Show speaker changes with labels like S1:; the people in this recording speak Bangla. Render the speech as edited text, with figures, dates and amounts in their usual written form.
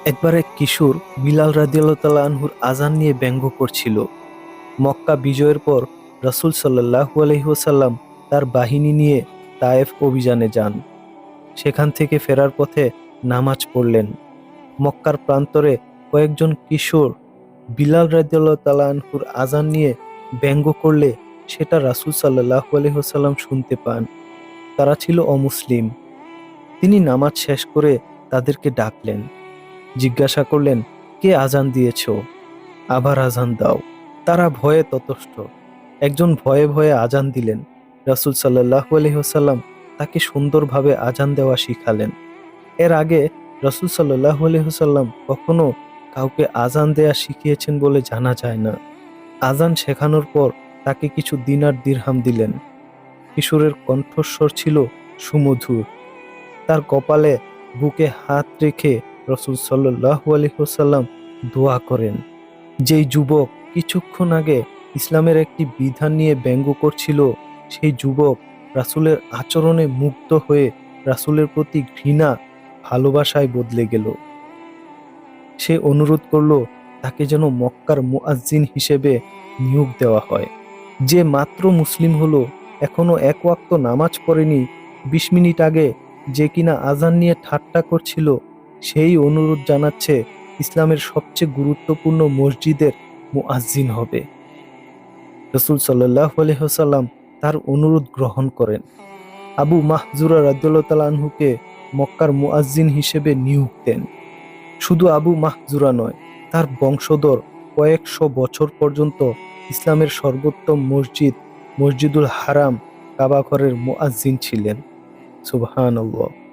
S1: একবার এক কিশোর বিলাল রাদিয়াল্লাহু তাআলা আনহুর আযান নিয়ে ব্যঙ্গ করছিল। মক্কা বিজয়ের পর রাসূল সাল্লাল্লাহু আলাইহি ওয়াসাল্লাম তার বাহিনী নিয়ে তায়েফ অভিযানে যান। সেখান থেকে ফেরার পথে নামাজ পড়লেন। মক্কার প্রান্তরে কয়েকজন কিশোর বিলাল রাদিয়াল্লাহু তাআলা আনহুর আযান নিয়ে ব্যঙ্গ করলে সেটা রাসূল সাল্লাল্লাহু আলাইহি ওয়াসাল্লাম শুনতে পান। তারা ছিল অমুসলিম। তিনি নামাজ শেষ করে তাদেরকে ডাকলেন, জিজ্ঞাসা করলেন, কে আজান দিয়েছ? আবার আজান দাও। তারা ভয়ে ততস্থ। একজন ভয়ে ভয়ে আজান দিলেন। রাসূল সাল্লাল্লাহু আলাইহি ওয়াসাল্লাম তাকে সুন্দরভাবে আজান দেওয়া শিখালেন। এর আগে রাসূল সাল্লাল্লাহু আলাইহি ওয়াসাল্লাম কখনো কাউকে আজান দেয়া শিখিয়েছেন বলে জানা যায় না। আজান শেখানোর পর তাকে কিছু দিনার দিরহাম দিলেন। কিশোরের কণ্ঠস্বর ছিল সুমধুর। তার কপালে বুকে হাত রেখে রাসূল সাল্লাল্লাহু আলাইহি ওয়াসাল্লাম দোয়া করেন। যেই যুবক কিছুক্ষণ আগে ইসলামের একটি বিধান নিয়ে ব্যঙ্গ করছিল, সেই যুবক রাসূলের আচরণে মুগ্ধ হয়ে রাসূলের প্রতি ঘৃণা ভালোবাসায় বদলে গেল। সে অনুরোধ করল তাকে যেন মক্কার মুয়াজ্জিন হিসেবে নিয়োগ দেওয়া হয়। যে মাত্র মুসলিম হলো, এখনো এক ওয়াক্ত নামাজ পড়েনি, ২০ মিনিট আগে যে কিনা আজান নিয়ে ঠাট্টা করছিল, সেই অনুরোধ জানাচ্ছে ইসলামের সবচেয়ে গুরুত্বপূর্ণ মসজিদের মুয়াজ্জিন হবে। রাসূল সাল্লাল্লাহু আলাইহি ওয়াসাল্লাম তার অনুরোধ গ্রহণ করেন। আবু মাহজুরা রাদিয়াল্লাহু তাআলা আনহুকে মক্কার মুয়াজ্জিন হিসেবে নিয়োগ দেন। শুধু আবু মাহজুরা নয়, তার বংশধর কয়েকশো বছর পর্যন্ত ইসলামের সর্বোত্তম মসজিদ মসজিদুল হারাম কাবা ঘরের মুয়াজ্জিন ছিলেন। সুবহানাল্লাহ।